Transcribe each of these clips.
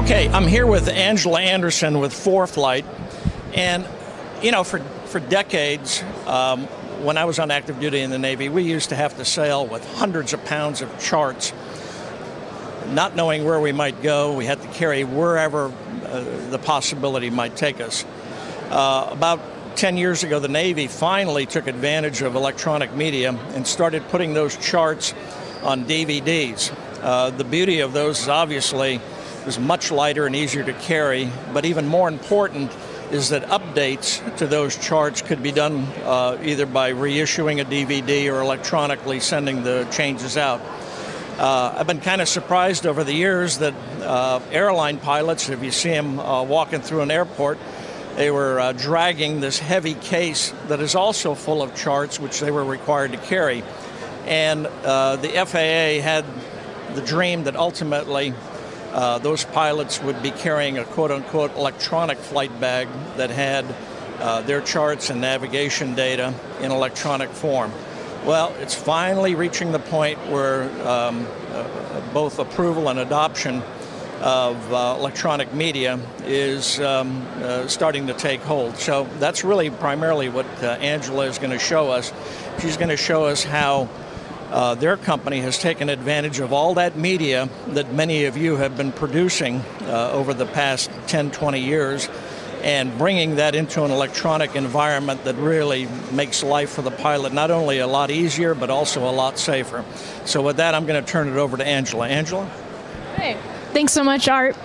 Okay, I'm here with Angela Anderson with ForeFlight, and you know, for decades, when I was on active duty in the Navy, we used to have to sail with hundreds of pounds of charts, not knowing where we might go. We had to carry wherever the possibility might take us. About 10 years ago, the Navy finally took advantage of electronic media and started putting those charts on DVDs. The beauty of those is obviously is much lighter and easier to carry, but even more important is that updates to those charts could be done either by reissuing a DVD or electronically sending the changes out. I've been kind of surprised over the years that airline pilots, if you see them walking through an airport, they were dragging this heavy case that is also full of charts, which they were required to carry. And the FAA had the dream that ultimately those pilots would be carrying a quote-unquote electronic flight bag that had their charts and navigation data in electronic form. Well, it's finally reaching the point where both approval and adoption of electronic media is starting to take hold. So that's really primarily what Angela is going to show us. She's going to show us how their company has taken advantage of all that media that many of you have been producing over the past 10, 20 years and bringing that into an electronic environment that really makes life for the pilot not only a lot easier, but also a lot safer. So with that, I'm going to turn it over to Angela. Angela? Hey, thanks so much, Art.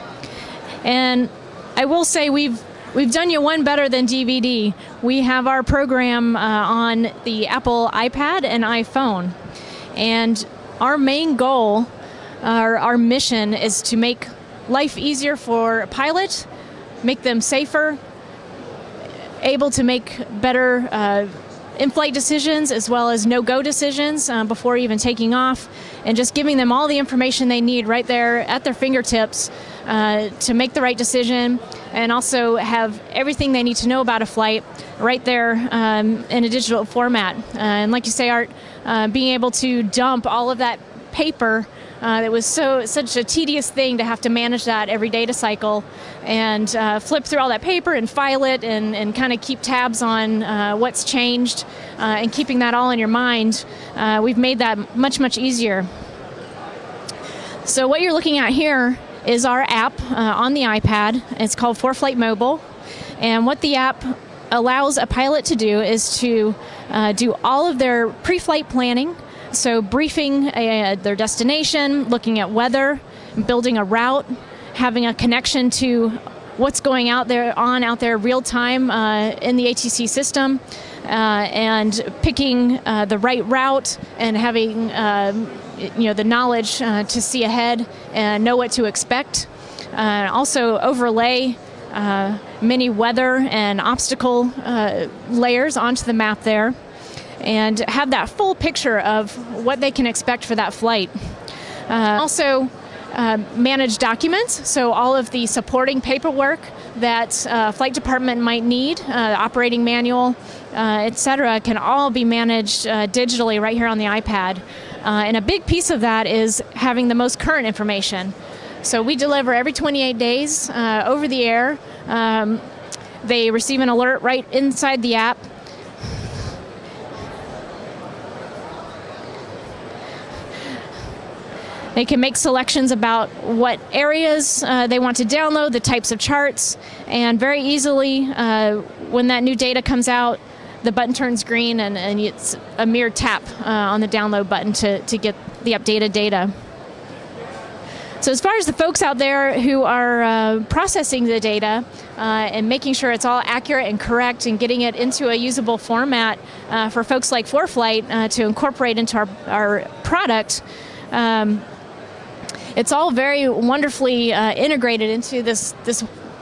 And I will say we've done you one better than DVD. We have our program on the Apple iPad and iPhone. And our main goal, our mission, is to make life easier for pilots, make them safer, able to make better in-flight decisions as well as no-go decisions before even taking off, and just giving them all the information they need right there at their fingertips to make the right decision, and also have everything they need to know about a flight right there in a digital format. And like you say, Art, being able to dump all of that paper that was such a tedious thing to have to manage that every data cycle, and flip through all that paper and file it and kind of keep tabs on what's changed and keeping that all in your mind. We've made that much easier. So what you're looking at here is our app on the iPad. It's called ForeFlight Mobile, and what the app allows a pilot to do is to do all of their pre-flight planning. So briefing their destination, looking at weather, building a route, having a connection to what's going out there real time in the ATC system, and picking the right route and having the knowledge to see ahead and know what to expect. Also overlay many weather and obstacle layers onto the map there, and have that full picture of what they can expect for that flight. Also manage documents, so all of the supporting paperwork that flight department might need, operating manual, etc., can all be managed digitally right here on the iPad. And a big piece of that is having the most current information. So we deliver every 28 days over the air. They receive an alert right inside the app. They can make selections about what areas they want to download, the types of charts, and very easily, when that new data comes out, the button turns green and it's a mere tap on the download button to get the updated data. So as far as the folks out there who are processing the data and making sure it's all accurate and correct and getting it into a usable format for folks like ForeFlight to incorporate into our product, it's all very wonderfully integrated into this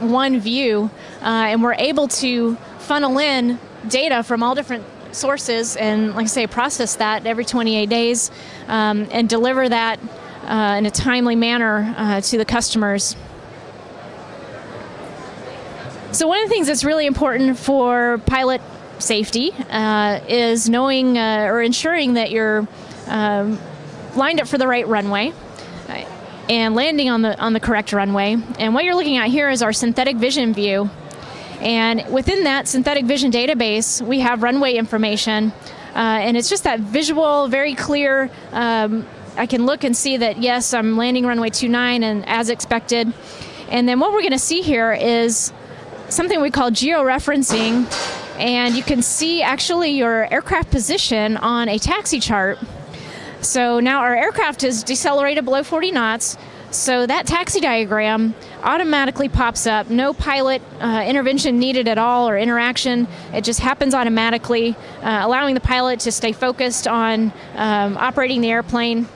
one view, and we're able to funnel in data from all different sources and, like I say, process that every 28 days and deliver that in a timely manner to the customers. So one of the things that's really important for pilot safety is knowing or ensuring that you're lined up for the right runway. and landing on the correct runway. And what you're looking at here is our synthetic vision view. And within that synthetic vision database, we have runway information. And it's just that visual, very clear. I can look and see that, yes, I'm landing runway 29 and as expected. And then what we're going to see here is something we call georeferencing. And you can see actually your aircraft position on a taxi chart. So now our aircraft is decelerated below 40 knots. So that taxi diagram automatically pops up. No pilot intervention needed at all or interaction. It just happens automatically, allowing the pilot to stay focused on operating the airplane.